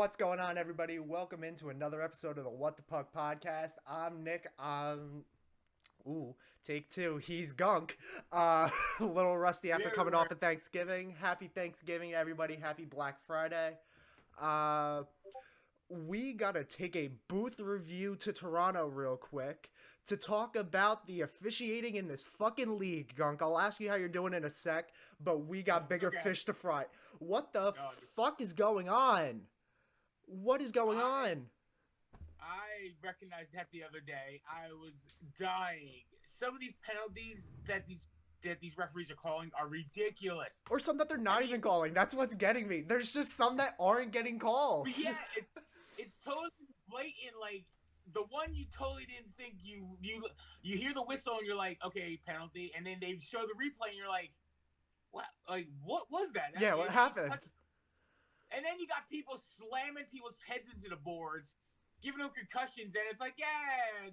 What's going on, everybody? Welcome into another episode of the What the Puck podcast. I'm Nick. Ooh, take two. He's Gunk. A little rusty after coming off of Thanksgiving. Happy Thanksgiving, everybody. Happy Black Friday. Uh, we gotta take a booth review to Toronto real quick to talk about the officiating in this fucking league, Gunk. I'll ask you how you're doing in a sec, but we got bigger fish to fry. What the fuck is going on? What is going on? I recognized that the other day. I was dying. Some of these penalties that these referees are calling are ridiculous. Or some that they're not even calling. That's what's getting me. There's just some that aren't getting called. But yeah, it's totally blatant. Like the one you totally didn't think you hear the whistle and you're like, okay, penalty, and then they show the replay and you're like, what? Like what was that? Yeah, what happened? And then you got people slamming people's heads into the boards, giving them concussions, and it's like, yeah,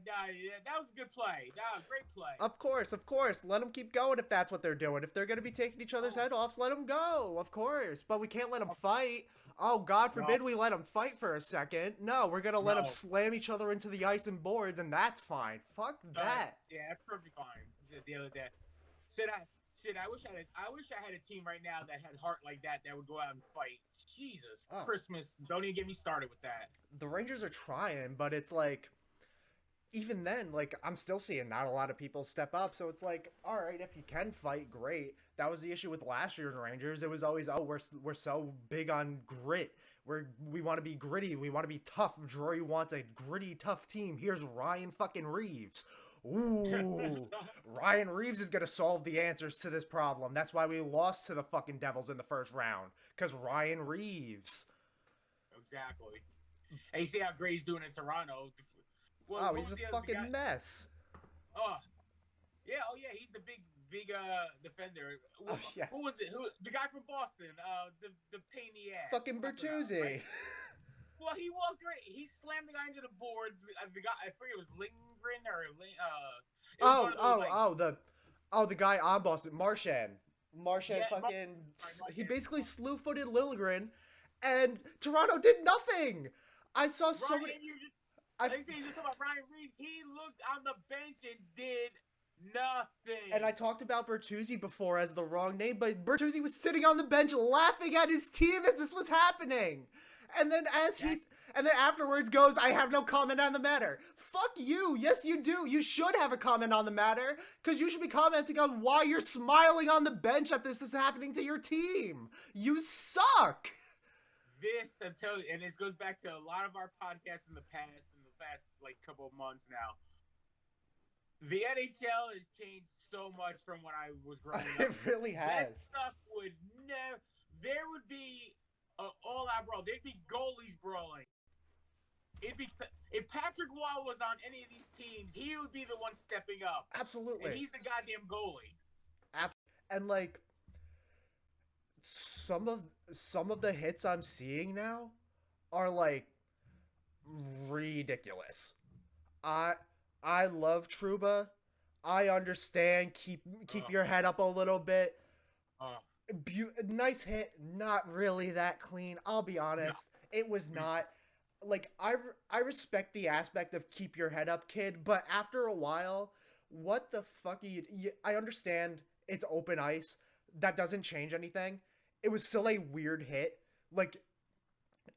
that was a good play. That was a great play. Of course. Let them keep going if that's what they're doing. If they're going to be taking each other's head offs, let them go. Of course. But we can't let them fight. Oh, God forbid we let them fight for a second. No, we're going to let them slam each other into the ice and boards, and that's fine. Fuck that. Yeah, that's perfectly fine. The other day. I wish I had a team right now that had heart like that would go out and fight. Jesus Christmas. Don't even get me started with that. The Rangers are trying, but it's like, even then, like, I'm still seeing not a lot of people step up. So it's like, all right, if you can fight, great. That was the issue with last year's Rangers. It was always, we're so big on grit. We want to be gritty. We want to be tough. Drury wants a gritty, tough team. Here's Ryan fucking Reeves. Ooh, Ryan Reeves is going to solve the answers to this problem. That's why we lost to the fucking Devils in the first round. Because Ryan Reeves. Exactly. And you see how great he's doing in Toronto. He's a fucking mess. Oh, yeah, he's the big defender. Who was it? The guy from Boston, the pain in the ass. Fucking Bertuzzi. Right? Well, he walked right. He slammed the guy into the boards. The guy, I forget it was Lindgren or the guy on Boston, Marchand. He basically slew-footed Liljegren, and Toronto did nothing. I saw so many. You just talking about Ryan Reeves. He looked on the bench and did nothing. And I talked about Bertuzzi before as the wrong name, but Bertuzzi was sitting on the bench laughing at his team as this was happening. And then afterwards goes, I have no comment on the matter. Fuck you. Yes, you do. You should have a comment on the matter, because you should be commenting on why you're smiling on the bench that this is happening to your team. You suck. I'm telling you, and this goes back to a lot of our podcasts in the past like couple of months now. The NHL has changed so much from when I was growing up. It really has. That stuff would never. There would be all-out brawl. There'd be goalies brawling. If Patrick Waugh was on any of these teams, he would be the one stepping up. Absolutely. And he's the goddamn goalie. And like some of the hits I'm seeing now are like ridiculous. I love Trouba. I understand. Keep your head up a little bit. Nice hit, not really that clean. I'll be honest. No. It was not. Like, I respect the aspect of keep your head up, kid, but after a while, what the fuck are you... I understand it's open ice. That doesn't change anything. It was still a weird hit. Like,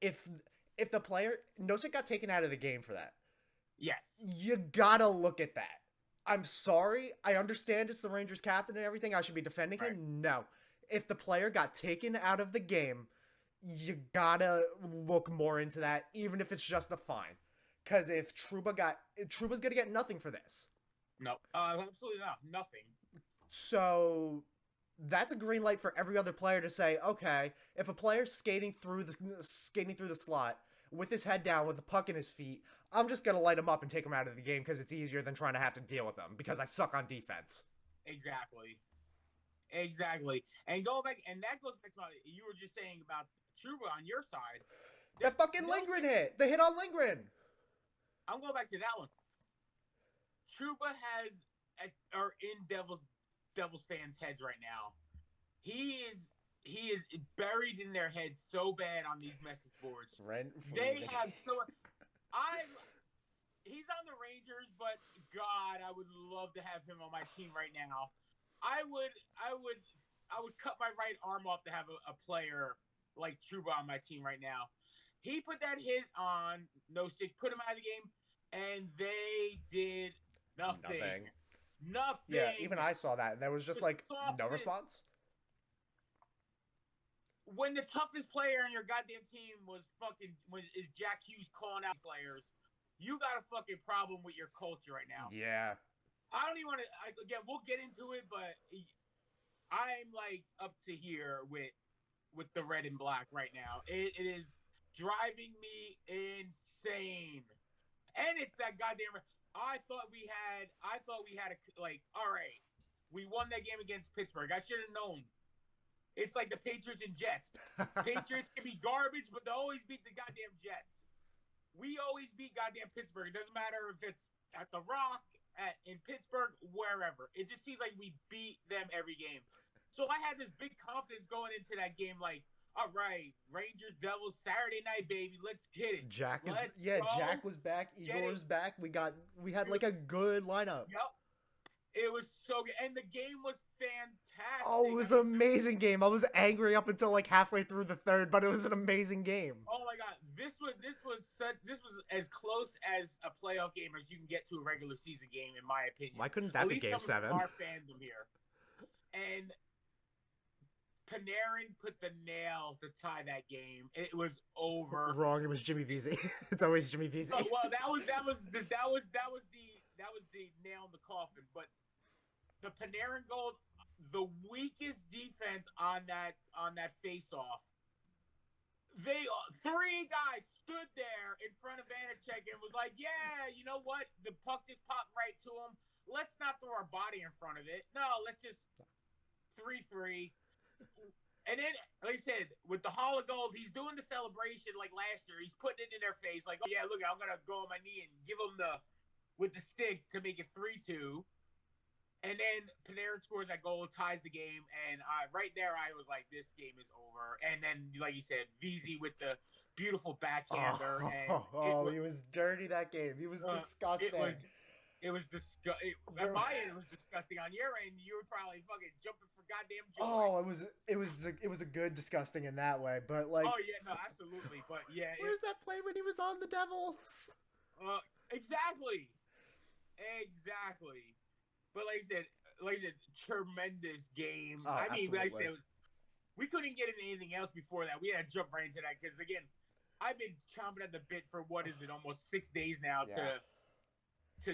if the player... Nosek got taken out of the game for that. Yes. You gotta look at that. I'm sorry. I understand it's the Rangers captain and everything. I should be defending him. No. If the player got taken out of the game, you gotta look more into that, even if it's just a fine. Because if Trouba's gonna get nothing for this. No, absolutely not. Nothing. So that's a green light for every other player to say, okay, if a player's skating through the slot with his head down with the puck in his feet, I'm just gonna light him up and take him out of the game because it's easier than trying to have to deal with them because I suck on defense. Exactly. And that goes back to what you were just saying about Trouba on your side. That fucking Lindgren hit. The hit on Lindgren. I'm going back to that one. Trouba are in Devils fans' heads right now. He is he is buried in their head so bad on these message boards. Rent They free. have so. He's on the Rangers, but God, I would love to have him on my team right now. I would cut my right arm off to have a player like Trouba on my team right now. He put that hit on Nosek, put him out of the game, and they did nothing. Nothing. Yeah, even I saw that, and there was just like no response. When the toughest player on your goddamn team is Jack Hughes calling out players, you got a fucking problem with your culture right now. Yeah. I don't even want to. Again, we'll get into it, but I'm like up to here with the red and black right now. It is driving me insane, and it's that goddamn. I thought we had all right, we won that game against Pittsburgh. I should have known. It's like the Patriots and Jets. Patriots can be garbage, but they always beat the goddamn Jets. We always beat goddamn Pittsburgh. It doesn't matter if it's at the Rock, in Pittsburgh, wherever. It just seems like we beat them every game. So I had this big confidence going into that game, like, all right, Rangers, Devils, Saturday night, baby, let's get it. Jack was back. Igor was back. We had like a good lineup. Yep. It was so good, and the game was fantastic. Oh, it was an amazing game. I was angry up until like halfway through the third, but it was an amazing game. Oh my god, this was as close as a playoff game as you can get to a regular season game, in my opinion. Why couldn't that be Game 7? Our fandom here, and Panarin put the nail to tie that game. It was over. Wrong. It was Jimmy Vesey. It's always Jimmy Vesey. Oh, well, that was the nail in the coffin, but. The Panarin goal, the weakest defense on that face-off. Three guys stood there in front of Vanacek and was like, "Yeah, you know what? The puck just popped right to him. Let's not throw our body in front of it. No, let's just 3-3." And then, like I said, with the Hall of Gold, he's doing the celebration like last year. He's putting it in their face, like, "Oh yeah, look, I'm gonna go on my knee and give them with the stick to make it 3-2." And then Panarin scores that goal, ties the game, and right there I was like, this game is over. And then, like you said, Vesey with the beautiful backhander. He was dirty that game. He was disgusting. It was disgusting. On my end, it was disgusting. On your end, you were probably fucking jumping for goddamn joy. Oh, it was a good disgusting in that way, but like. Oh yeah, no, absolutely, but yeah. Where's that play when he was on the Devils? Exactly. But like I said, tremendous game. Oh, I mean, absolutely. like I said, we couldn't get into anything else before that. We had to jump right into that because, again, I've been chomping at the bit for almost 6 days now to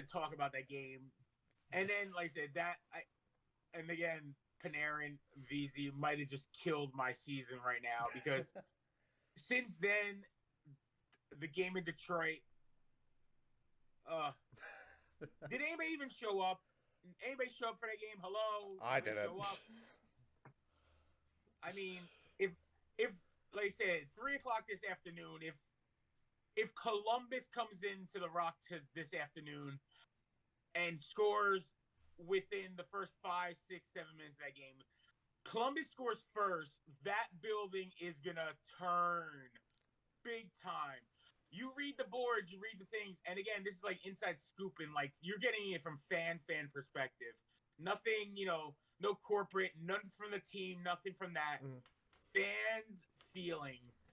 talk about that game. And then, like I said, and again, Panarin, Vesey might have just killed my season right now because since then, the game in Detroit, did anybody even show up? Anybody show up for that game? Hello? I didn't. Show up? I mean, if like I said, 3:00 this afternoon, if Columbus comes into the Rock this afternoon and scores within the first 5, 6, 7 minutes of that game, Columbus scores first, that building is gonna turn big time. You read the boards, you read the things, and again, this is like inside scoop, and like you're getting it from fan perspective. Nothing, no corporate, nothing from the team, nothing from that. Fans' feelings.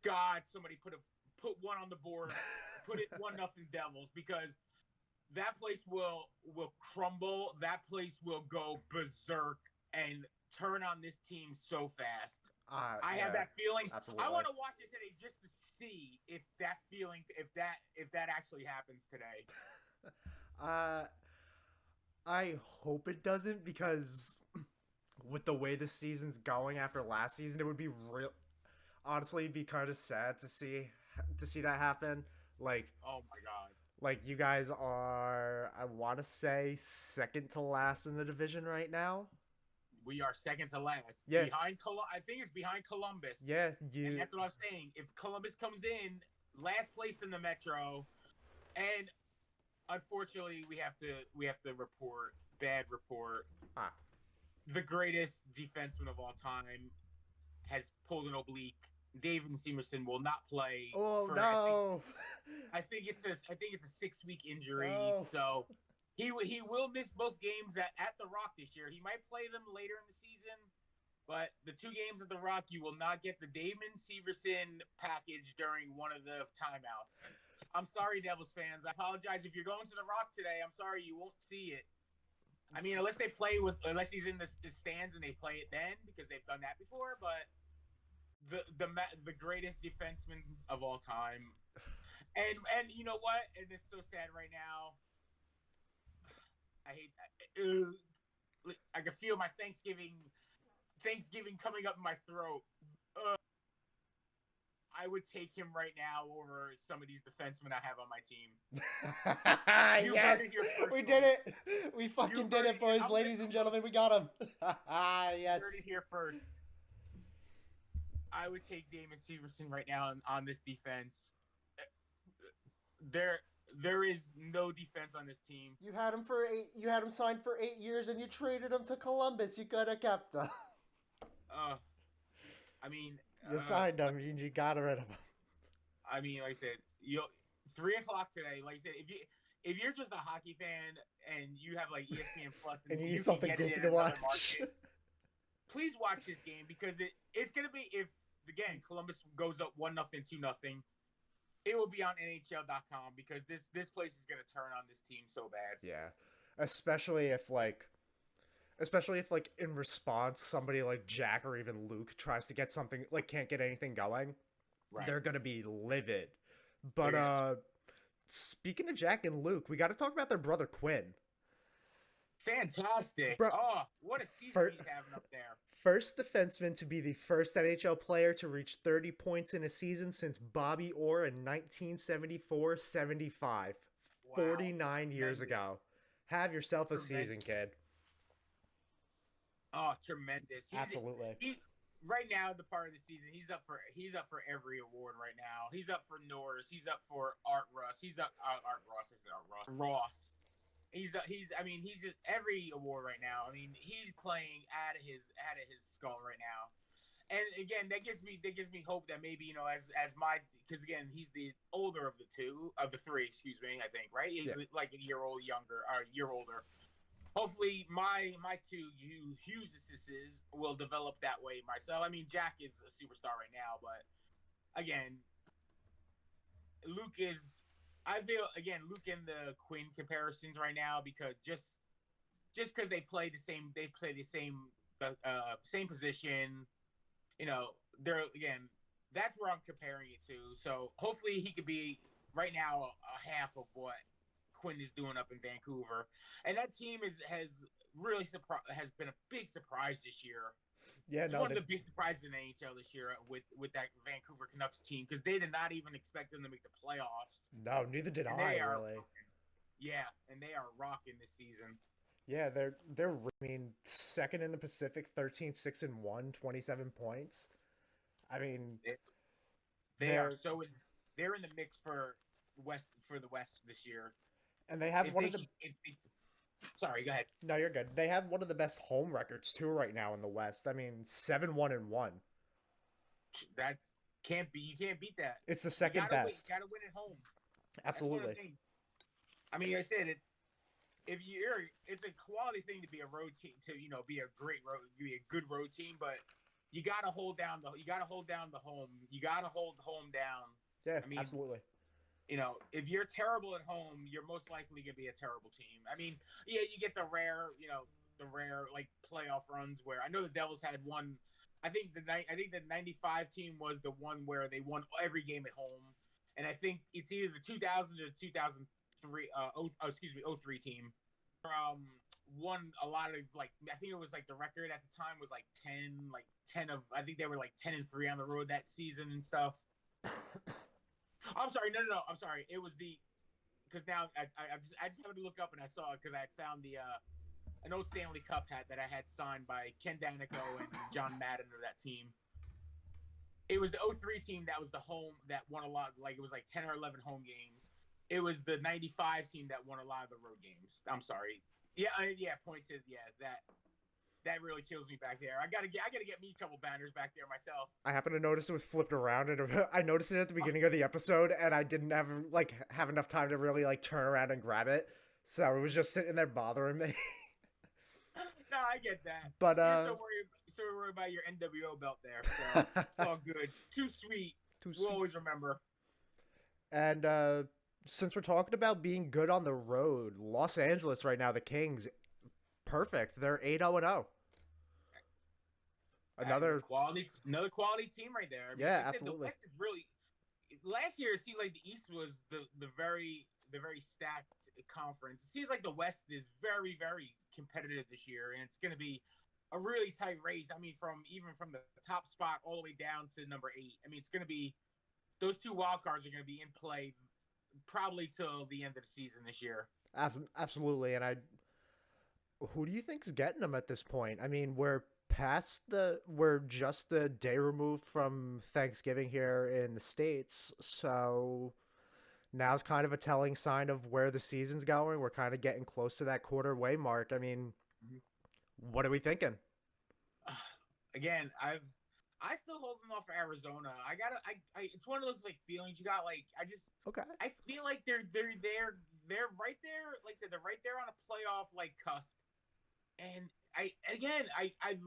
God, somebody put one on the board, put it 1-0 Devils, because that place will crumble. That place will go berserk and turn on this team so fast. I have that feeling. Absolutely. I want to watch it today just to see if that feeling, if that actually happens today. I hope it doesn't, because with the way the season's going after last season, it would be real. Honestly, it'd be kind of sad to see that happen. Like, oh my god. Like, you guys are, I want to say, second to last in the division right now. We are second to last. Yeah. I think it's behind Columbus. Yeah, and that's what I'm saying. If Columbus comes in last place in the Metro, and unfortunately we have to report bad report. the greatest defenseman of all time has pulled an oblique. David Seamerson will not play Oh for. no. I think it's a 6-week injury. No. So he will miss both games at the Rock this year. He might play them later in the season, but the 2 games at the Rock, you will not get the Damon Severson package during one of the timeouts. I'm sorry, Devils fans. I apologize if you're going to the Rock today. I'm sorry you won't see it. I mean, unless he's in the stands and they play it then, because they've done that before. But the greatest defenseman of all time, and you know what? And it's so sad right now. I hate. I can feel my Thanksgiving coming up in my throat. I would take him right now over some of these defensemen I have on my team. Yes, we did it. We fucking did it, boys, ladies and gentlemen. We got him. Yes. You heard it here first. I would take Damon Severson right now on this defense. There is no defense on this team. You had him for 8. You had him signed for 8 years, and you traded him to Columbus. You could have kept him. I mean, you signed him. You got rid of him. I mean, like I said, 3:00 today. Like I said, if you're just a hockey fan and you have like ESPN Plus and you need something goofy to watch, market, please watch this game, because it's gonna be, if again Columbus goes up 1-0, 2-0. It will be on NHL.com, because this place is gonna turn on this team so bad. Yeah, especially if in response somebody like Jack or even Luke tries to get something, like can't get anything going. Right. They're gonna be livid. But speaking of Jack and Luke, we got to talk about their brother Quinn. Fantastic! Oh, what a season he's having up there. First defenseman to be the first NHL player to reach 30 points in a season since Bobby Orr in 1974-75. Wow. 49 years ago. Have yourself a season, kid. Oh, tremendous! Absolutely. Right now, the part of the season, he's up for every award right now. He's up for Norris. He's up for Art Ross. He's up Art Ross. I said Art Ross. Ross. He's just every award right now. I mean, he's playing out of his skull right now. And again, that gives me hope that maybe, you know, because again, he's the older of the three, excuse me, I think, right? He's like a year older. Hopefully, my 2 Hugheses will develop that way myself. I mean, Jack is a superstar right now, but again, Luke is. I feel Luke and the Quinn comparisons right now, because just because they play the same position, you know, that's where I'm comparing it to. So hopefully he could be right now a half of what Quinn is doing up in Vancouver, and that team has been a big surprise this year. Yeah, it's one of the big surprises in the NHL this year with that Vancouver Canucks team, because they did not even expect them to make the playoffs. No, neither did I, really. Yeah, and they are rocking this season. Yeah, they're second in the Pacific, 13-6-1, 27 points. I mean, they're in the mix for the West this year. And they have sorry, go ahead. No, you're good. They have one of the best home records too right now in the West. I mean, 7-1-1. You can't beat that. It's the second best. You gotta win at home. Absolutely. I mean, I said it. It's a quality thing to be a road team, to be a good road team, but you gotta hold down the home. You gotta hold home down. Yeah, I mean, absolutely. You know, if you're terrible at home, you're most likely going to be a terrible team. I mean, yeah, you get the rare like playoff runs where I know the Devils had one. I think the 95 team was the one where they won every game at home, and I think it's either the 2000 or 2003 03 team won a lot of, like, I think it was like the record at the time was like 10 of, I think they were like 10-3 on the road that season and stuff. I'm sorry. No. I'm sorry. It was because now I just happened to look up and I saw it, because I had found an old Stanley Cup hat that I had signed by Ken Danico and John Madden of that team. It was the 03 team that was the home that won a lot. Like, it was like 10 or 11 home games. It was the 95 team that won a lot of the road games. I'm sorry. Yeah. That. that really kills me back there. I gotta get me a couple banners back there myself. I happened to notice it was flipped around, and I noticed it at the beginning of the episode, and I didn't have enough time to really like turn around and grab it, so it was just sitting there bothering me. No, I get that. But You're so worried about your NWO belt there. So it's all good. Too sweet. too We'll sweet. always remember. And since we're talking about being good on the road, Los Angeles right now, the Kings, perfect. They're 8-0-0. Another quality team right there. I mean, Yeah, like I said, the absolutely. West is really. Last year, it seemed like the East was the very stacked conference. It seems like the West is very very competitive this year, and it's going to be a really tight race. I mean, from the top spot all the way down to number 8. I mean, it's going to be those two wild cards are going to be in play probably till the end of the season this year. Absolutely. And who do you think's getting them at this point? I mean, we're just a day removed from Thanksgiving here in the States, so now's kind of a telling sign of where the season's going. We're kind of getting close to that quarter way mark. I mean, what are we thinking? Again, I still holding off for Arizona. It's one of those like feelings you got. Like Okay. I feel like they're right there. Like I said, they're right there on a playoff like cusp. And I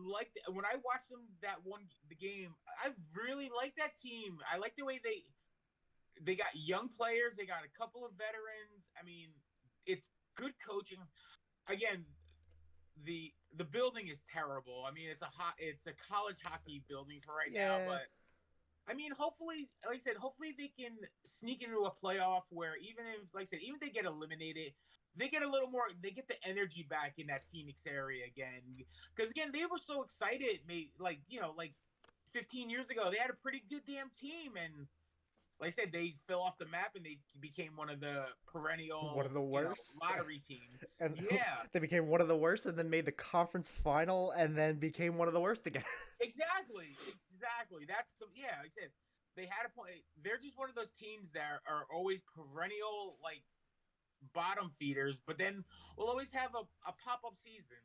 liked when I watched them the game. I really like that team. I like the way they got young players. They got a couple of veterans. I mean, it's good coaching. Again, the building is terrible. I mean, it's a college hockey building for right now, but I mean, hopefully, like I said, hopefully they can sneak into a playoff where even if, like I said, even if they get eliminated, they get a little more, they get the energy back in that Phoenix area again. Because again, they were so excited, like 15 years ago, they had a pretty good damn team, and like I said, they fell off the map and they became one of the perennial, One of the worst lottery teams. And yeah, they became one of the worst, and then made the conference final, and then became one of the worst again. exactly. That's like I said, they had a point. They're just one of those teams that are always perennial, like bottom feeders, but then we'll always have a pop up season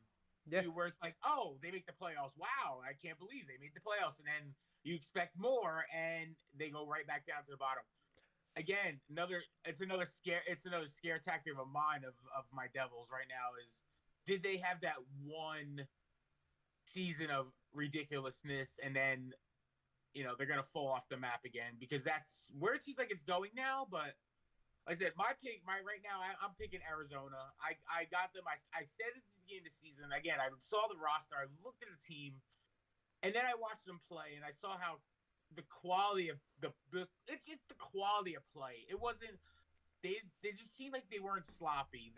where it's like, oh, they make the playoffs. Wow, I can't believe they made the playoffs, and then you expect more, and they go right back down to the bottom. Again, it's another scare tactic of mine of my Devils right now is, did they have that one season of ridiculousness and then they're gonna fall off the map again, because that's where it seems like it's going now. But like I said, right now I'm picking Arizona. I got them. I said at the beginning of the season, again, I saw the roster, I looked at the team, and then I watched them play, and I saw how the quality of it's just the quality of play. It wasn't, they just seemed like they weren't sloppy.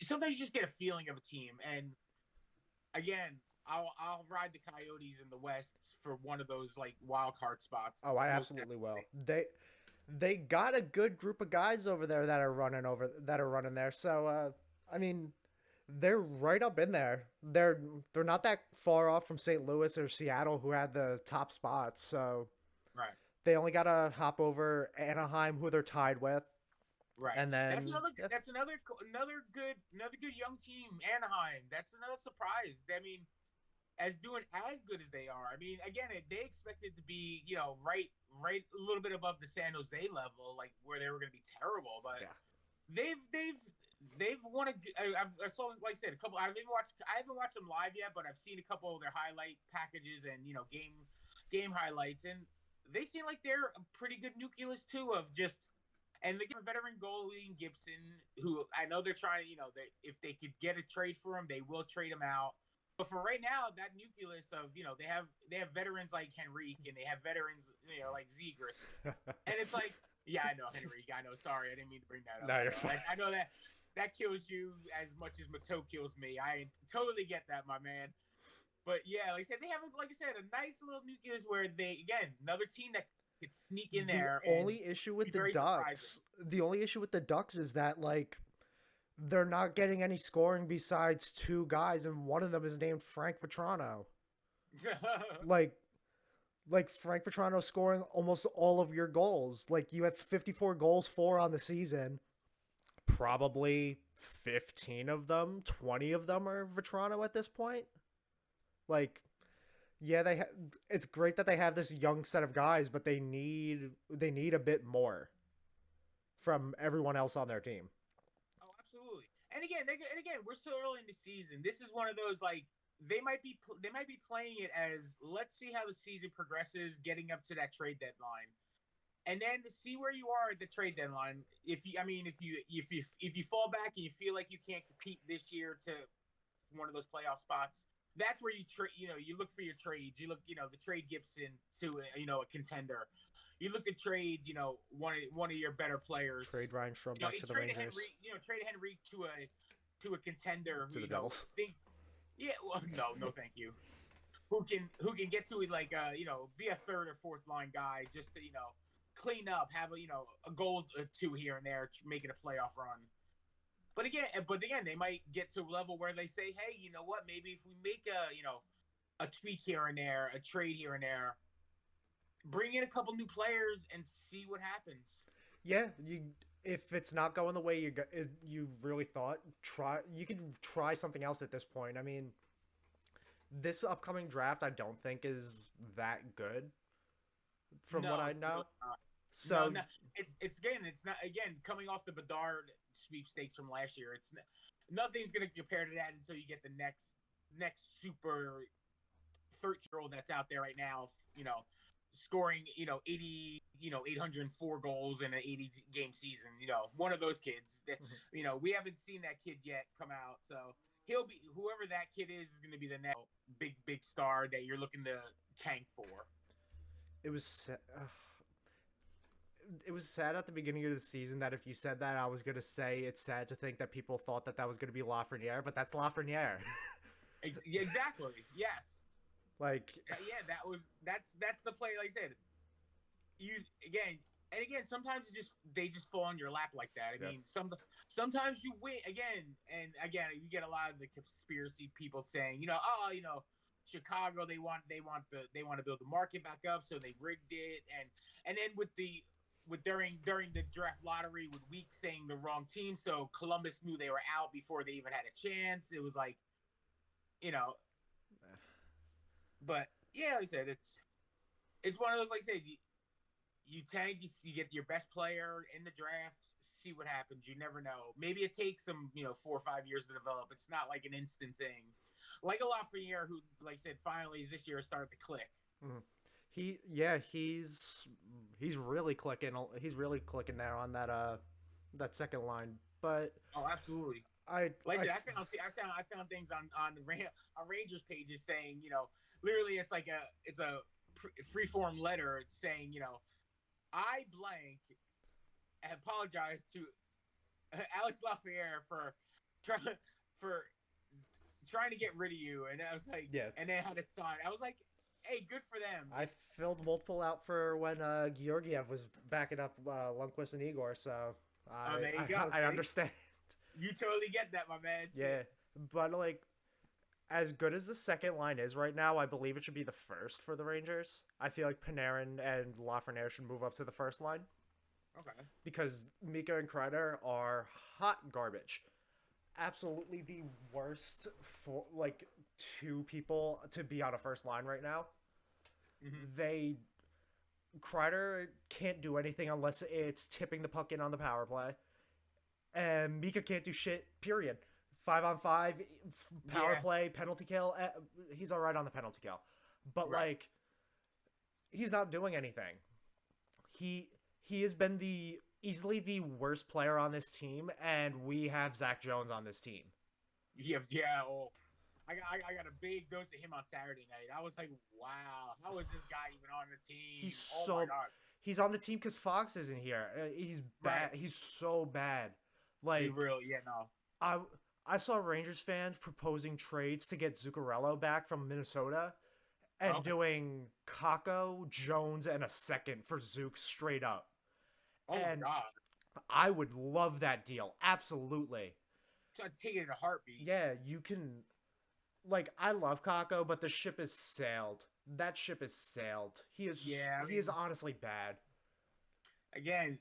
Sometimes you just get a feeling of a team. And again, I'll ride the Coyotes in the West for one of those like wild card spots. Oh, I absolutely will. They got a good group of guys over there that are running there. So I mean, they're right up in there. They're not that far off from St. Louis or Seattle, who had the top spots. So right, they only got to hop over Anaheim, who they're tied with. Right, and then that's another good young team. Anaheim, that's another surprise. I mean, as doing as good as they are. I mean, again, they expected to be right a little bit above the San Jose level, like where they were going to be terrible, but they've won I saw, like I said, a couple. I haven't watched them live yet, but I've seen a couple of their highlight packages and game highlights, and they seem like they're a pretty good nucleus too of just. And they get a veteran goalie in Gibson, who I know they're trying to, if they could get a trade for him, they will trade him out. But for right now, that nucleus of, they have veterans like Henrique, and they have veterans, like Zegras. And it's like, yeah, I know Henrique. I know. Sorry, I didn't mean to bring that up. No, you're fine. I know that kills you as much as Mateau kills me. I totally get that, my man. But yeah, like I said, they have, like I said, a nice little nucleus where they, again, another team that could sneak in there. The only issue with the Ducks is that, like, they're not getting any scoring besides two guys, and one of them is named Frank Vetrano. like Frank Vetrano scoring almost all of your goals. Like, you have 54 goals for on the season. probably 15 of them, 20 of them are Vetrano at this point. Like, yeah, it's great that they have this young set of guys, but they need a bit more from everyone else on their team. Oh, absolutely. And again, we're still early in the season. This is one of those like they might be playing it as let's see how the season progresses, getting up to that trade deadline, and then to see where you are at the trade deadline. If you fall back and you feel like you can't compete this year to one of those playoff spots, that's where you look for your trades. You look, the trade Gibson to a contender. You look at trade, one of your better players. Trade Ryan Strome back to the trade Rangers. Trade Henry to a contender to who the Devils. thinks, yeah, well, no, thank you. Who can get to it like be a third or fourth line guy just to clean up, have a goal or two here and there, making a playoff run. But again, they might get to a level where they say, hey, you know what? Maybe if we make a tweak here and there, a trade here and there, bring in a couple new players and see what happens. Yeah, if it's not going the way you really thought, you could try something else at this point. I mean, this upcoming draft I don't think is that good from what I know. So no, it's not coming off the Bedard sweepstakes from last year. It's nothing's going to compare to that until you get the next super 13-year-old that's out there right now, scoring 80 804 goals in an 80 game season, one of those kids. Mm-hmm. We haven't seen that kid yet come out, so he'll be, whoever that kid is going to be the next big star that you're looking to tank for. It was sad at the beginning of the season that if you said that, I was going to say it's sad to think that people thought that was going to be Lafreniere, but that's Lafreniere. Exactly. Yes. Like, yeah, that's the play. Like I said, sometimes they just fall on your lap like that. I mean, sometimes you win again, you get a lot of the conspiracy people saying, Chicago, they want to build the market back up, so they rigged it, and then during the draft lottery with Weeks saying the wrong team, so Columbus knew they were out before they even had a chance. It was like, but yeah, like I said, it's one of those, like I said, you tank, you get your best player in the draft, see what happens. You never know. Maybe it takes them 4 or 5 years to develop. It's not like an instant thing. Like a Lafreniere, who, like I said, finally this year started to click. Mm-hmm. He's really clicking. He's really clicking there on that second line. But absolutely. I found things on Rangers pages saying, literally it's a free-form letter saying, I blank apologize to Alex Lafreniere for trying to get rid of you, and I was like, yeah, and then had it signed. I was like, hey, good for them. I filled multiple out for when Georgiev was backing up Lundqvist and Igor, so there you go. I understand. You totally get that, my man. Yeah, but like, as good as the second line is right now, I believe it should be the first for the Rangers. I feel like Panarin and Lafreniere should move up to the first line. Okay. Because Mika and Kreider are hot garbage. Absolutely the worst for two people to be on a first line right now. Mm-hmm. Kreider can't do anything unless it's tipping the puck in on the power play. And Mika can't do shit, period. 5-on-5, power play, penalty kill. He's all right on the penalty kill. But, he's not doing anything. He has been easily the worst player on this team, and we have Zach Jones on this team. I got a big dose of him on Saturday night. I was like, wow, how is this guy even on the team? My God. He's on the team because Fox isn't here. He's bad. Right. He's so bad. Like, I saw Rangers fans proposing trades to get Zuccarello back from Minnesota and doing Kakko, Jones, and a second for Zook straight up. Oh, and God. I would love that deal. Absolutely. So I'd take it in a heartbeat. Yeah, you can. I love Kakko, but the ship has sailed. That ship has sailed. He is honestly bad. And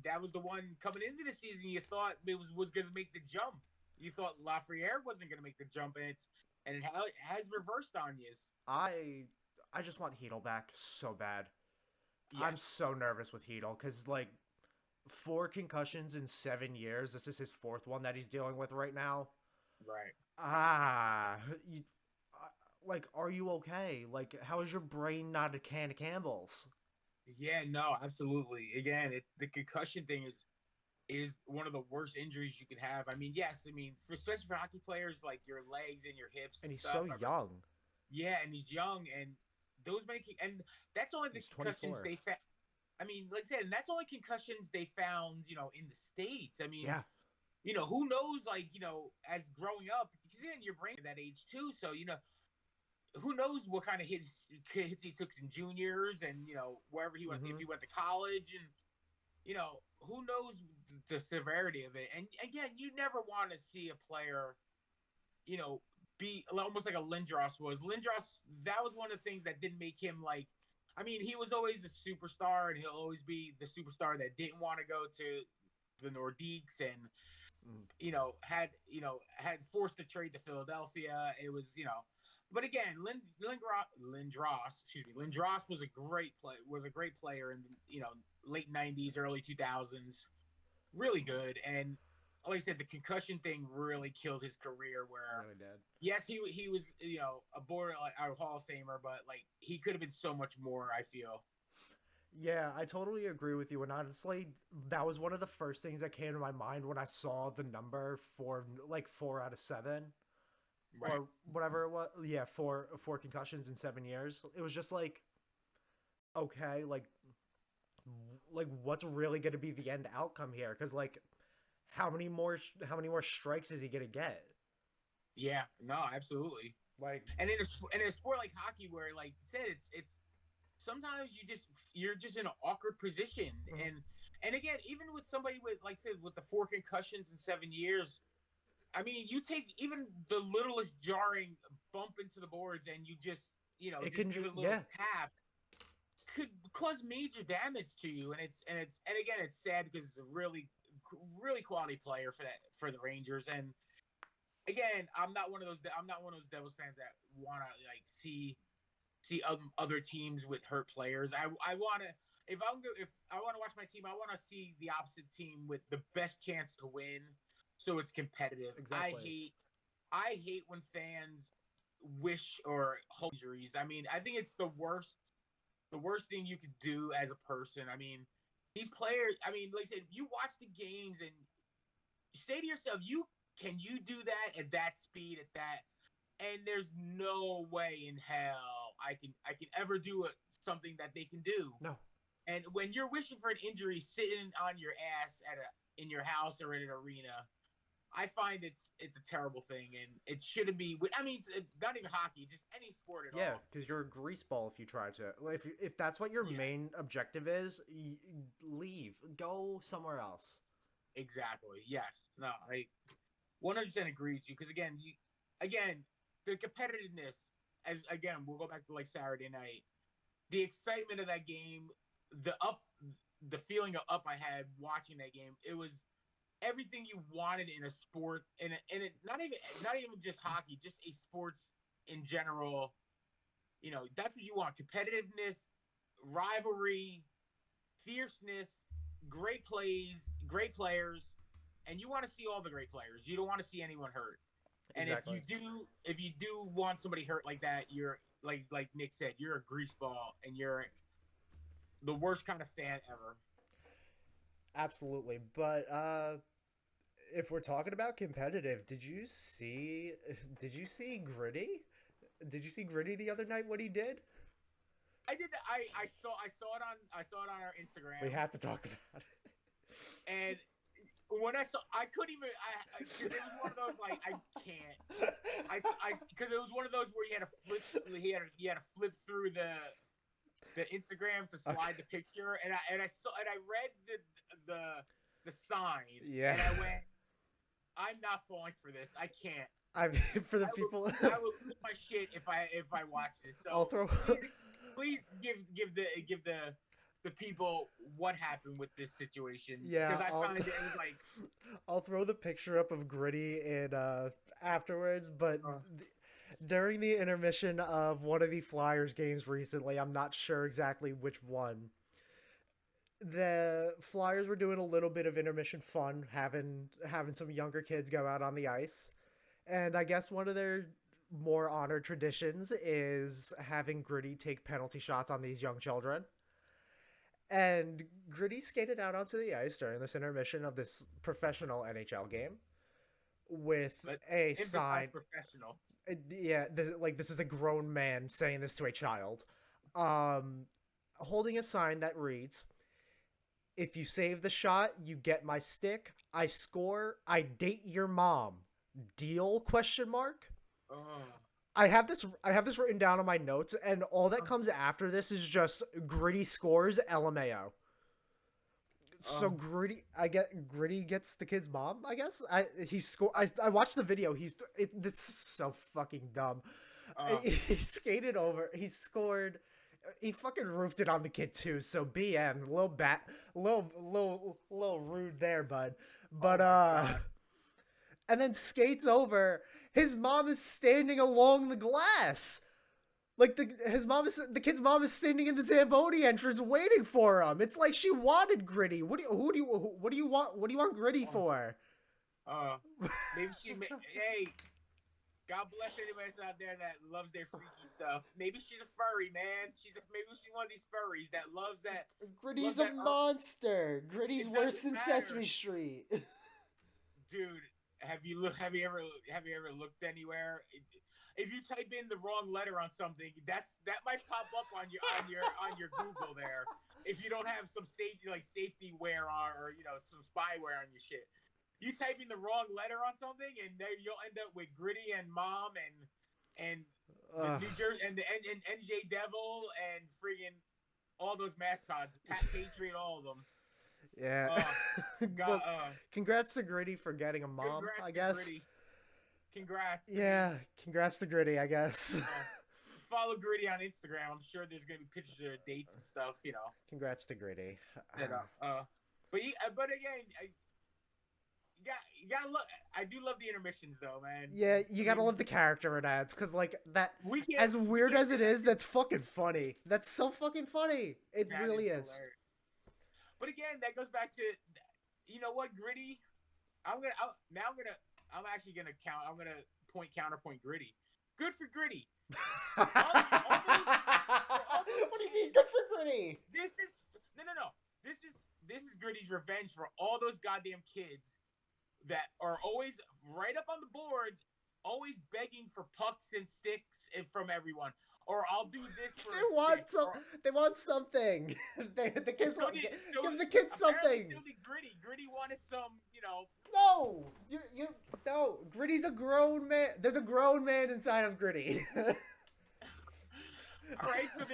that was the one coming into the season. You thought it was going to make the jump. You thought Lafreniere wasn't going to make the jump, and it has reversed on you. I just want Heedle back so bad. I'm Yes, so nervous with Heedle because like 4 concussions in 7 years. This is his fourth one that he's dealing with right now. right. Ah, you, like, are you okay? Like, how is your brain not a can of Campbell's? Yeah, no, absolutely. Again, the concussion thing is one of the worst injuries you could have. I mean, yes, I mean, especially for hockey players, like your legs and your hips And and he's stuff. so young. Yeah, and he's young, and those and that's only the He's concussions 24. they found. I mean, like I said, and that's only concussions they found, in the States. I mean, Yeah. who knows, like, as growing up, because in your brain at that age too, so who knows what kind of hits he took in juniors, and wherever he went, if Mm-hmm. he went to college, and who knows the severity of it. And again, you never want to see a player, you know, be almost like a Lindros was. Lindros, that was one of the things that didn't make him like. I mean, he was always a superstar, and he'll always be the superstar that didn't want to go to the Nordiques, and Mm. had forced a trade to Philadelphia. It was but again, Lindros was a great player in the late '90s, early 2000s, really good. And like I said, the concussion thing really killed his career. Where Really did. yes, he was a border like a Hall of Famer, but like he could have been so much more. I feel. Yeah, I totally agree with you. And honestly, that was one of the first things that came to my mind when I saw the number for like 4 out of 7 Right. or whatever it was. Yeah, four concussions in 7 years. It was just like, okay, like what's really going to be the end outcome here? Because like, how many more strikes is he going to get? Yeah. No. Absolutely. Like, And in a sport like hockey, where like you said, it's sometimes you're just in an awkward position. mhm. And again, even with somebody with, like I said, with the 4 concussions in 7 years, I mean, you take even the littlest jarring bump into the boards, and you just It just can give just, it a little yeah, tap, could cause major damage to you. And again, it's sad because it's a really quality player for the Rangers. And again, I'm not one of those Devils fans that want to like see other teams with hurt players. I want to, if I want to watch my team, I want to see the opposite team with the best chance to win, so it's competitive. exactly. I hate when fans wish or hope injuries. I mean, I think it's the worst thing you could do as a person. I mean, these players. I mean, like I said, you watch the games and you say to yourself, can you do that at that speed, at that? And there's no way in hell I can ever do something that they can do. No. And when you're wishing for an injury sitting on your ass in your house or in an arena, I find it's a terrible thing, and it shouldn't be. I mean, it's not even hockey, just any sport at Yeah, all. because you're a grease ball if you try to. If that's what your Yeah, main objective is, leave, go somewhere else. exactly. Yes. No, I 100% agree with you, because again, the competitiveness, as again, we'll go back to like Saturday night, the excitement of that game, the up, the feeling of up I had watching that game. It was everything you wanted in a sport, and it not even just hockey, just a sports in general. That's what you want: competitiveness, rivalry, fierceness, great plays, great players, and you want to see all the great players. You don't want to see anyone hurt. And Exactly. if you do want somebody hurt like that, you're like Nick said, you're a greaseball, and you're the worst kind of fan ever. Absolutely. But if we're talking about competitive, did you see Gritty? Did you see Gritty the other night what he did? I did. I saw it on our We Instagram, had to talk about it. and when I couldn't even. Because it was one of those like I can't. Because it was one of those where you had to flip. He had to flip through the Instagram to slide Okay. the picture, and I read the sign, Yeah. and I went, I'm not falling for this. I can't. I mean, for the I will people, I will lose my shit if I watch this. I'll So throw. please give the people what happened with this situation. Yeah, Because I found it was like, I'll throw the picture up of Gritty in afterwards, but uh, during the intermission of one of the Flyers games recently, I'm not sure exactly which one. The Flyers were doing a little bit of intermission fun, having some younger kids go out on the ice. And I guess one of their more honored traditions is having Gritty take penalty shots on these young children. And Gritty skated out onto the ice during this intermission of this professional NHL game with but a emphasize sign. professional. Yeah, this is a grown man saying this to a child, um, holding a sign that reads, "If you save the shot, you get my stick. I score. I date your mom. Deal?" Question mark. Oh, I have this written down on my notes, and all that comes after this is just Gritty scores LMAO. So Gritty gets the kid's mom. I guess I watched the video. It's so fucking dumb. He skated over. He scored. He fucking roofed it on the kid too. So BM, little rude there, bud. But and then skates over. His mom is standing along the glass. Like the kid's mom is standing in the Zamboni entrance waiting for him. It's like she wanted Gritty. What do you want Gritty for? Maybe hey, God bless anybody that's out there that loves their freaky stuff. Maybe she's a furry, man. Maybe she's one of these furries that loves that. Gritty's a monster. Gritty's worse than matter. Sesame Street. Dude, have you ever looked anywhere? If you type in the wrong letter on something, that might pop up on your Google there. If you don't have some safety wear on, or some spyware on your shit, you type in the wrong letter on something, and there you'll end up with Gritty and Mom and the New Jersey and NJ Devil and friggin' all those mascots, Pat Patriot, all of them. Yeah. Congrats to Gritty for getting a mom, I guess. Gritty. Congrats. Yeah, congrats to Gritty, I guess. Follow Gritty on Instagram. I'm sure there's gonna be pictures of dates and stuff. Congrats to Gritty. But again, you gotta look. I do love the intermissions, though, man. Yeah, you gotta love the character it adds, because that, as weird as it is, that's fucking funny. That's so fucking funny. It really is. Hilarious. But again, that goes back to, you know what, Gritty. I'm actually gonna count. I'm gonna counterpoint Gritty. Good for Gritty. What do you mean? Good for Gritty. This is Gritty's revenge for all those goddamn kids that are always right up on the boards, always begging for pucks and sticks from everyone. Or I'll do this for They want something. The kids give the kids something. Gritty wanted some, No, no. Gritty's a grown man. There's a grown man inside of Gritty. All right, so but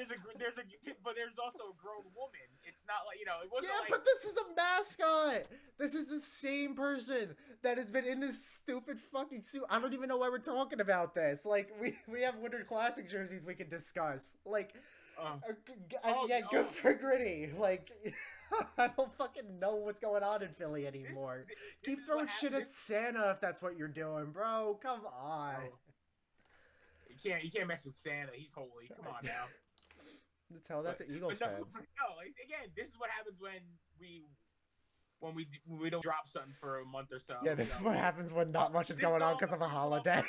there's also a grown woman. It's not like, it wasn't like. But this is a mascot. This is the same person that has been in this stupid fucking suit. I don't even know why we're talking about this. Like, we have Winter Classic jerseys we can discuss. Like, good for Gritty. Like, I don't fucking know what's going on in Philly anymore. Keep throwing shit at Santa if that's what you're doing, bro. Come on. Oh. You can't mess with Santa. He's holy. Come on now. Tell that to Eagles fans. No, again, this is what happens when we don't drop something for a month or so. Yeah, this is what happens when not much is going on because of a holiday.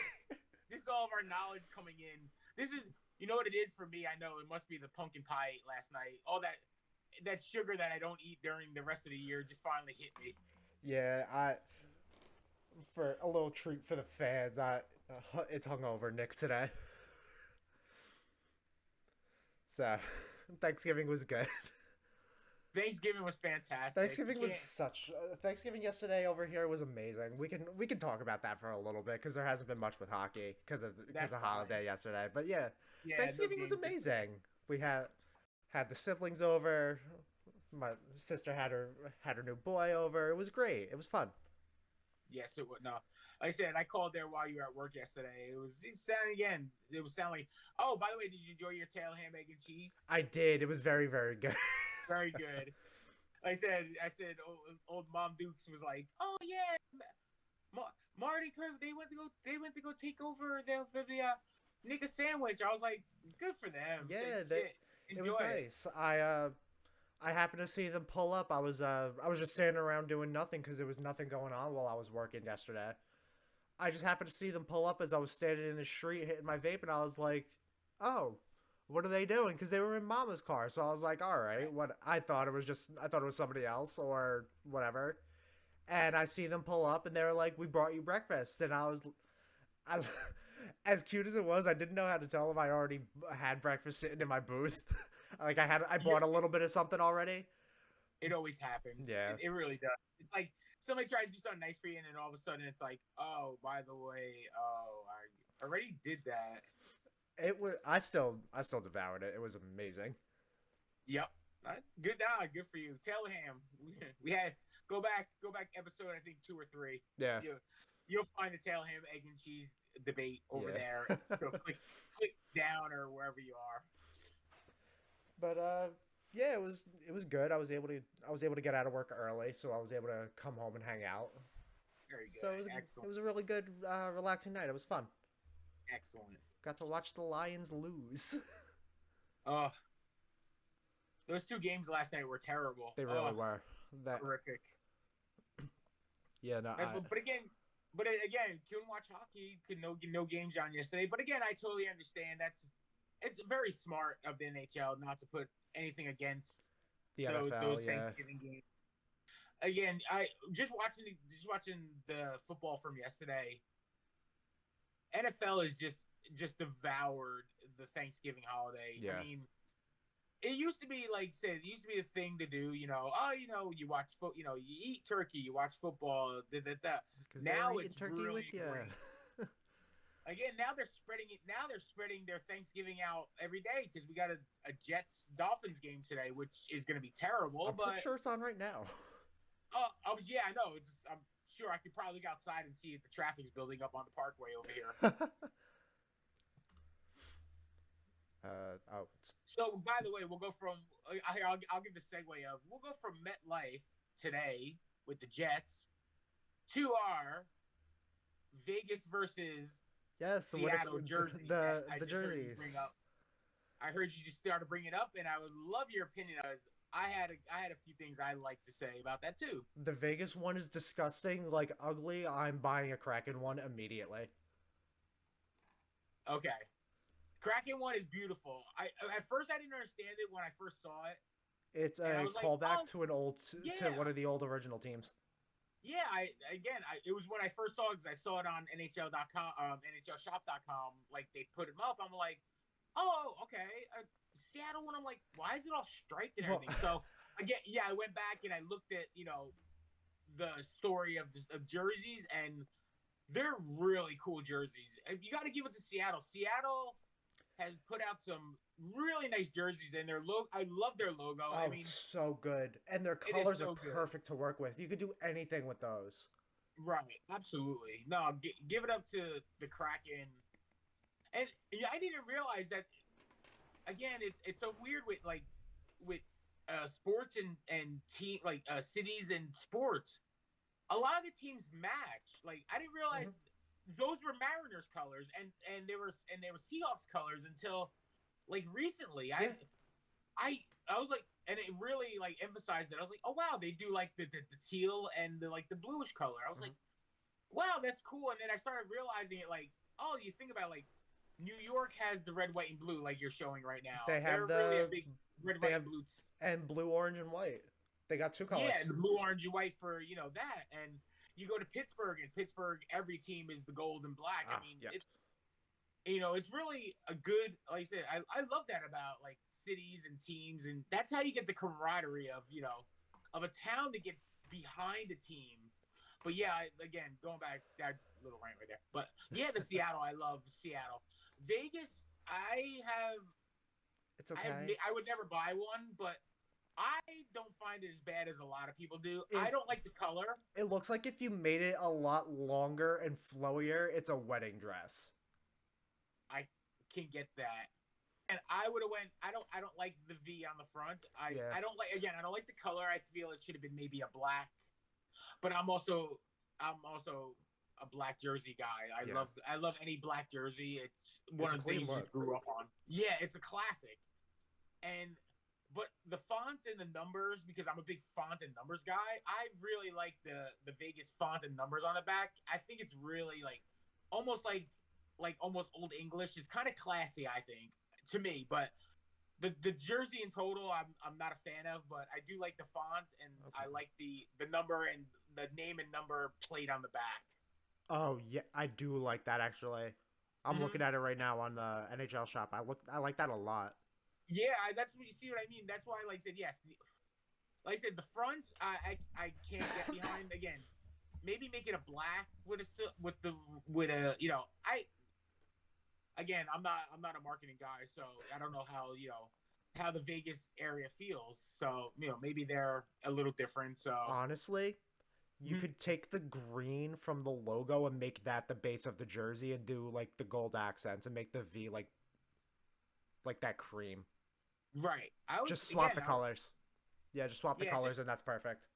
This is all of our knowledge coming in. This is, you know what it is for me? I know it must be the pumpkin pie I ate last night. All that sugar that I don't eat during the rest of the year just finally hit me. Yeah, for a little treat for the fans, it's hungover Nick today. So, Thanksgiving was good. Thanksgiving was fantastic. Thanksgiving yesterday over here was amazing. We can talk about that for a little bit because there hasn't been much with hockey because of holiday yesterday. But yeah, Thanksgiving was amazing. We had the siblings over. My sister had her new boy over. It was great. It was fun. Yes, it would. No, like I said, I called there while you were at work yesterday. It sounded like, oh, by the way, did you enjoy your tail ham, egg, and cheese? I did. It was very, very good. Very good. I said, old Mom Dukes was like, "Oh yeah, Marty Kirk, they went to go take over the nigga sandwich." I was like, "Good for them." Said Yeah, shit, it was enjoy it. nice. I happened to see them pull up. I was just standing around doing nothing because there was nothing going on while I was working yesterday. I just happened to see them pull up as I was standing in the street hitting my vape, and I was like, "Oh, what are they doing?" Because they were in Mama's car. So I was like, "All right, what?" I thought it was somebody else or whatever. And I see them pull up, and they were like, "We brought you breakfast," and I, as cute as it was, I didn't know how to tell them I already had breakfast sitting in my booth. Like I Yeah, bought a little bit of something already. it always happens. Yeah, It really does. It's like somebody tries to do something nice for you, and then all of a sudden it's like, "Oh, by the way, oh, I already did that." it was. I still devoured it. It was amazing. Yep. Good now. Good for you. Taylor Ham. We had go back episode I think 2 or 3. Yeah, You you'll find the Taylor Ham egg and cheese debate over there. yeah. So click down or wherever you are. But yeah, it was good. I was able to get out of work early, so I was able to come home and hang out. Very So good. it Excellent. was a really good, relaxing night. It was fun. Excellent. Got to watch the Lions lose. Oh, those 2 games last night were terrible. They really Oh, were. That horrific. yeah, no, That's what. But again, couldn't watch hockey. Could no games on yesterday. But again, I totally understand. It's very smart of the NHL not to put anything against the those NFL, yeah. Thanksgiving games. Again, I just watching the football from yesterday. NFL is just devoured the Thanksgiving holiday. Yeah. I mean, it used to be like said, it used to be a thing to do. You watch you eat turkey, you watch football. Because they're Now eating it's turkey really with you. great. Again, now they're spreading it. Now they're spreading their Thanksgiving out every day because we got a Jets Dolphins game today, which is going to be terrible. I'm pretty But sure it's on right now. I know. I'm sure I could probably go outside and see if the traffic's building up on the Parkway over here. Oh, So, by the way, we'll go from I'll give the segue of we'll go from MetLife today with the Jets to our Vegas versus yes, Seattle jerseys. the jerseys. I heard you just started bringing it up, and I would love your opinion. As I had a few things I'd like to say about that too. The Vegas one is disgusting, like ugly. I'm buying a Kraken one immediately. Okay, Kraken one is beautiful. I at first I didn't understand it when I first saw it. It's And I a was like, callback oh, to to yeah. one of the old original teams. Yeah, it was when I first saw it because I saw it on NHL.com, NHLShop.com. Like they put them up. I'm like, oh, okay. Seattle one. I'm like, why is it all striped and everything? So again, yeah, I went back and I looked at the story of jerseys, and they're really cool jerseys. And you got to give it to Seattle. Seattle has put out some really nice jerseys, and their logo. I love their logo. Oh, I mean, it's so good, and their it is colors so are good. perfect to work with. You could do anything with those. Right, absolutely. No, give it up to the Kraken. And yeah, I didn't realize that. Again, it's so weird with sports and team cities and sports. A lot of the teams match. Like I didn't realize those were Mariners colors and they were Seahawks colors until like recently. Yeah. I was like, and it really like emphasized that. I was like, oh wow, they do like the teal and the bluish color. I was like, wow, that's cool. And then I started realizing it like, oh, you think about like New York has the red, white, and blue like you're showing right now. They have They're really a big red, white, and blue. And blue, orange, and white. They got 2 colors. Yeah, the blue, orange, and white for that. And you go to Pittsburgh, and Pittsburgh, every team is the gold and black. I mean, yeah. it's really a good. Like I said, I love that about like cities and teams, and that's how you get the camaraderie of of a town to get behind a team. But yeah, again, going back that little rant right there. But yeah, the Seattle, I love Seattle. Vegas, It's okay. I would never buy one, but I don't find it as bad as a lot of people do. I don't like the color. It looks like if you made it a lot longer and flowier, it's a wedding dress. I can get that. I would have went. I don't like the V on the front. Yeah. I don't like again. I don't like the color. I feel it should have been maybe a black. But I'm also a black jersey guy. Yeah. I love any black jersey. It's one It's a of the clean things you look. grew up on. Yeah, it's a classic. And but the font and the numbers, because I'm a big font and numbers guy, I really like the Vegas font and numbers on the back. I think it's really almost like almost old English. It's kind of classy, I think, to me. But the jersey in total, I'm not a fan of, but I do like the font and Okay. I like the number and the name and number plate on the back. Oh yeah, I do like that actually. I'm Mm-hmm. looking at it right now on the NHL shop. I like that a lot. Yeah, that's what you see what I mean. That's why, like I said, yes. Like I said, the front, I can't get behind. Again, maybe make it a black with a I again, I'm not a marketing guy, so I don't know how the Vegas area feels. So maybe they're a little different. So Honestly, you Mhm. could take the green from the logo and make that the base of the jersey and do like the gold accents and make the V like that cream. Right, I would Just swap again. the colors. Yeah, just swap the Yeah, colors just and that's perfect.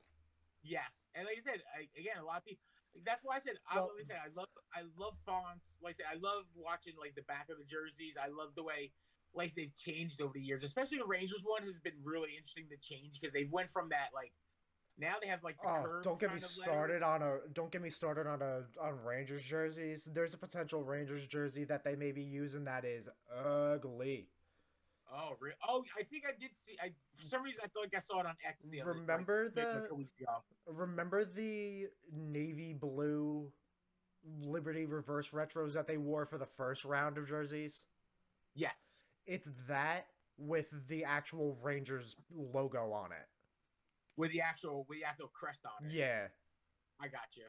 yes, and like I said, again, a lot of people. That's why I said Well, like I said I love fonts. Like I said, I love watching like the back of the jerseys. I love the way like they've changed over the years. Especially the Rangers one has been really interesting to change because they went from that like now they have like the oh, curved don't get me kind of lettering. started on a don't get me started on Rangers jerseys. There's a potential Rangers jersey that they may be using that is ugly. Oh, really? Oh, I think I did see. For some reason I thought like I saw it on X the other like Remember maybe like the a week ago. remember the navy blue Liberty reverse retros that they wore for the first round of jerseys? Yes, It's that with the actual Rangers logo on it. with the actual crest on it. Yeah. I got you.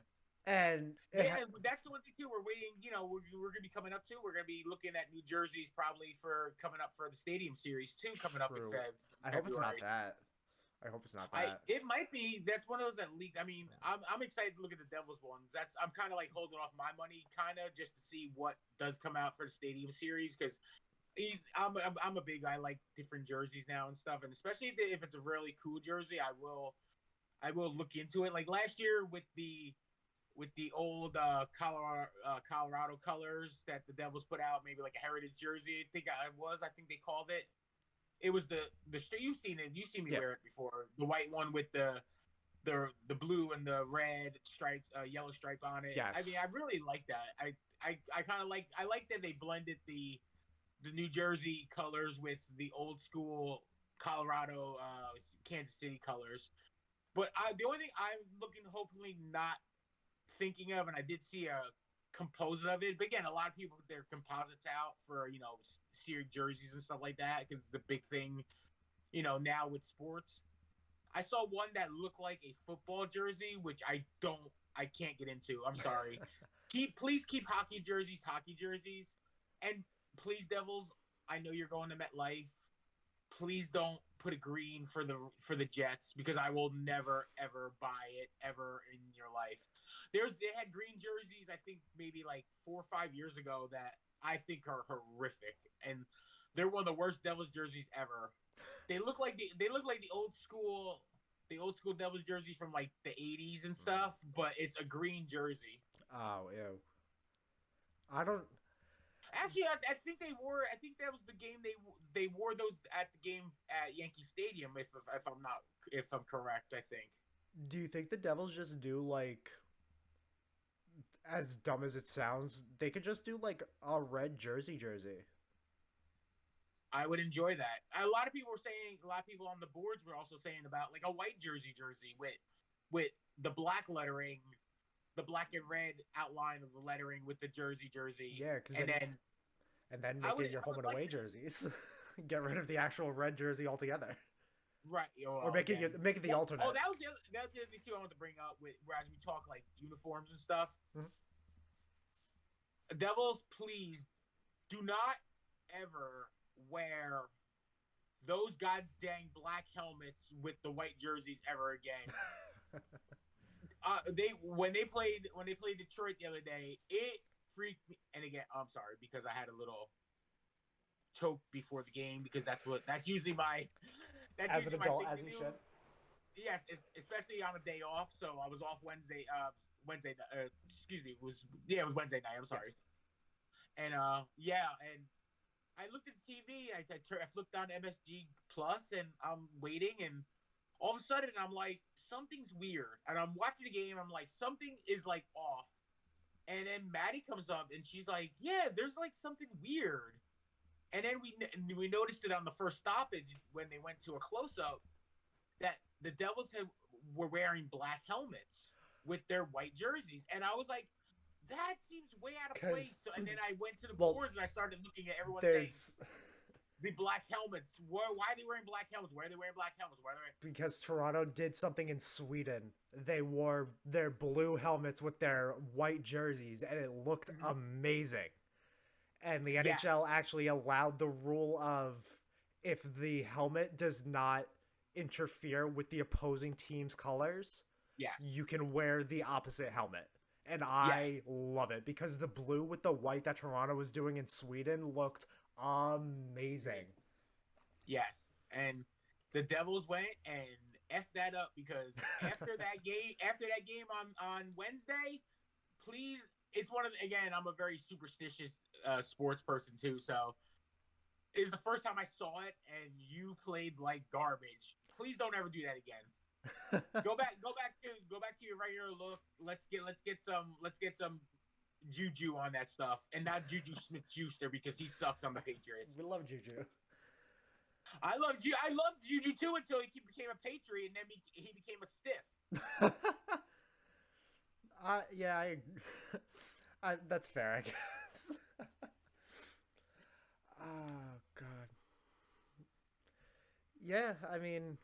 And Yeah, that's the one thing too. We're waiting. We're gonna be coming up too. We're gonna be looking at new jerseys probably for coming up for the Stadium Series too, coming up in true. I hope it's not February. that. I hope it's not that. It might be. That's one of those that leaked. I mean, I'm excited to look at the Devils ones. I'm kind of like holding off my money, kind of just to see what does come out for the Stadium Series because I'm a big. I like different jerseys now and stuff, and especially if it's a really cool jersey, I will look into it. Like last year with the old Colorado colors that the Devils put out, maybe like a heritage jersey. I think they called it. It was the you've seen it. You've seen me Yeah. wear it before. The white one with the blue and the red stripe, yellow stripe on it. Yes. I mean, I really like that. I kind of like. I like that they blended the New Jersey colors with the old school Colorado, Kansas City colors. But the only thing I'm looking, hopefully not thinking of, and I did see a composite of it. But again, a lot of people put their composites out for seared jerseys and stuff like that because the big thing, now with sports. I saw one that looked like a football jersey, which I can't get into. I'm sorry. Please keep hockey jerseys, and please Devils. I know you're going to MetLife. Please don't put a green for the Jets because I will never ever buy it ever in your life. They had green jerseys I think maybe like 4 or 5 years ago that I think are horrific and they're one of the worst Devils jerseys ever. They look like the old school Devils jerseys from like the 80s and stuff, but it's a green jersey. Oh, ew. I don't. Actually, I think they wore. I think that was the game they wore those at the game at Yankee Stadium. If I'm correct, I think. Do you think the Devils just do like, as dumb as it sounds, they could just do like a red jersey? I would enjoy that. A lot of people were saying. A lot of people on the boards were also saying about like a white jersey with the black lettering, the black and red outline of the lettering with the jersey. Yeah, because And then make it your home and away jerseys. Get rid of the actual red jersey altogether, right, or make it the alternate. Oh, that was the other thing too. I wanted to bring up with as we talk like uniforms and stuff. Mhm. Devils, please do not ever wear those goddamn black helmets with the white jerseys ever again. When they played Detroit the other day, it freaked me. And again, I'm sorry because I had a little choke before the game because that's usually my As an my adult, thing as to you do. should. Yes, especially on a day off. So I was off Wednesday. Wednesday. Excuse me. It was Wednesday night. I'm sorry. Yes. And and I looked at the TV. I flipped on MSG Plus, and I'm waiting, and all of a sudden I'm like, something's weird, and I'm watching the game. I'm like, something is like off, and then Maddie comes up, and she's like, yeah, there's like something weird, and then we noticed it on the first stoppage when they went to a close up that the Devils were wearing black helmets with their white jerseys, and I was like, that seems way out of place. So, and then I went to the boards and I started looking at everyone saying the black helmets. Why are they wearing black helmets? Why are they wearing black helmets? Because Toronto did something in Sweden. They wore their blue helmets with their white jerseys, and it looked amazing. And the NHL actually allowed the rule of if the helmet does not interfere with the opposing team's colors, you can wear the opposite helmet. And I love it because the blue with the white that Toronto was doing in Sweden looked amazing. Yes, and the Devils went and effed that up because after that game on Wednesday, please, it's one of the, again, I'm a very superstitious sports person too, so it's the first time I saw it and you played like garbage. Please don't ever do that again. Go back to your regular look. Let's get some Juju on that stuff, and not Juju Smith-Schuster because he sucks on the Patriots. We love Juju. I loved Juju too until he became a Patriot, and then he became a stiff. Yeah, that's fair, I guess. Oh God. Yeah, I mean,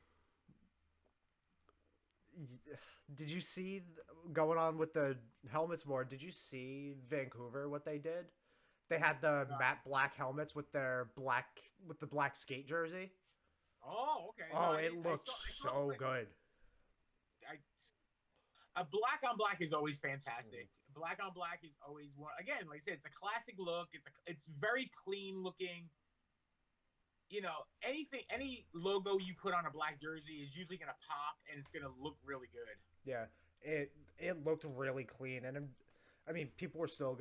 did you see going on with the helmets more? Did you see Vancouver what they did? They had the matte black helmets with the black skate jersey. Oh, okay. Oh, it looked so good. A black on black is always fantastic. Black on black is always one. Again, like I said, it's a classic look. It's very clean looking. You know, any logo you put on a black jersey is usually gonna pop and it's gonna look really good. Yeah, it looked really clean, and I mean, people were still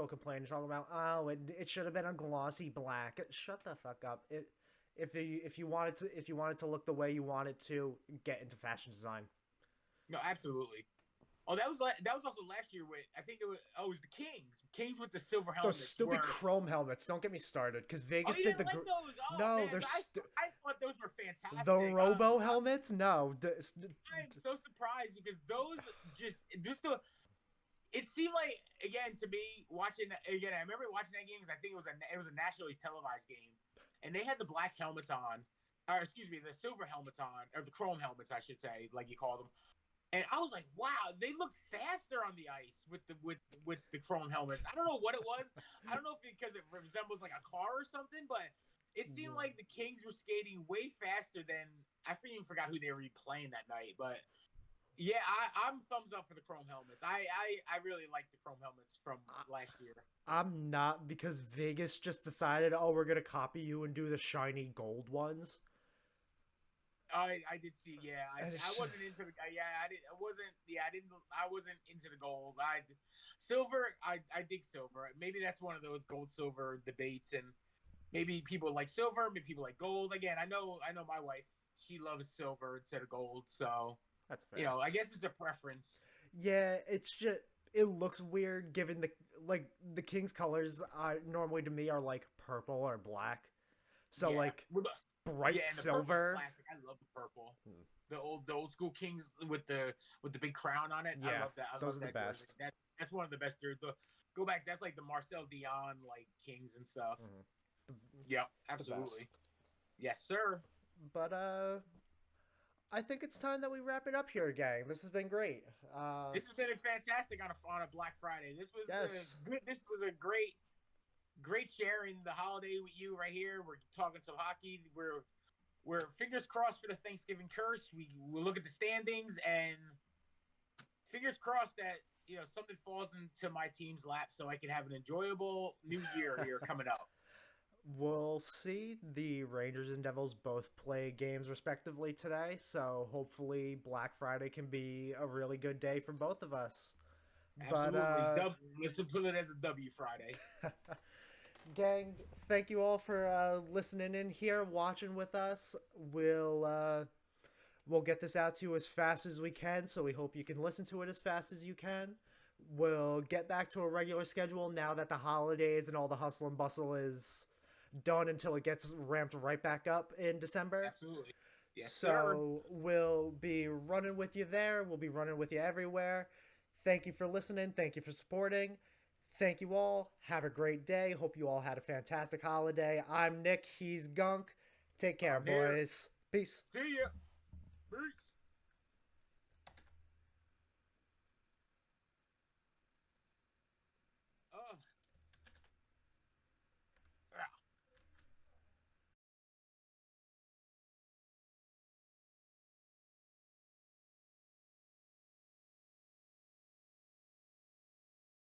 complaining, talking about, oh, it should have been a glossy black. Shut the fuck up. If you wanted to look the way you wanted to, get into fashion design. No, absolutely. Oh, that was also last year with, I think it was the Kings with the silver helmets. Those stupid chrome helmets. Don't get me started, because Vegas did the. Like those? Oh, no, man, I thought those were fantastic. The Robo helmets, no. I'm so surprised because those just the. It seemed like, again, to me, watching again. I remember watching that game because I think it was a nationally televised game, and they had the black helmets on, or excuse me, the silver helmets on, or the chrome helmets, I should say, like you call them. And I was like, wow, they look faster on the ice with the chrome helmets. I don't know what it was. I don't know if because it resembles like a car or something, but it seemed like the Kings were skating way faster than, I even forgot who they were playing that night. But yeah, I'm thumbs up for the chrome helmets. I really like the chrome helmets from last year. I'm not, because Vegas just decided, oh, we're gonna copy you and do the shiny gold ones. I did see, yeah. I wasn't into the, I wasn't into the gold. Silver, I dig silver. Maybe that's one of those gold silver debates, and maybe people like silver, maybe people like gold. Again, I know my wife, she loves silver instead of gold, so that's fair. You know, I guess it's a preference. Yeah, it's just, it looks weird given the King's colors normally to me are like purple or black. So like bright silver. I love the purple. The old school Kings with the big crown on it. Yeah, I love that. Those are the best. That's one of the best jerseys. Go back. That's like the Marcel Dion like Kings and stuff. Yeah, absolutely. Yes, sir. But I think it's time that we wrap it up here, gang. This has been great. This has been fantastic on a Black Friday. This was good. This was a great sharing the holiday with you right here. We're talking some hockey. We're fingers crossed for the Thanksgiving curse. We'll look at the standings and fingers crossed that, you know, something falls into my team's lap so I can have an enjoyable new year here coming up. we'll see. The Rangers and Devils both play games respectively today, so hopefully Black Friday can be a really good day for both of us. Absolutely. But Let's put it as a W Friday. gang, thank you all for listening in here, watching with us. We'll get this out to you as fast as we can, so we hope you can listen to it as fast as you can. We'll get back to a regular schedule now that the holidays and all the hustle and bustle is done until it gets ramped right back up in December. Absolutely. Yes, so we'll be running with you there. We'll be running with you everywhere. Thank you for listening. Thank you for supporting. Thank you all. Have a great day. Hope you all had a fantastic holiday. I'm Nick. He's Gunk. Take care, boys. Peace. See ya. Peace.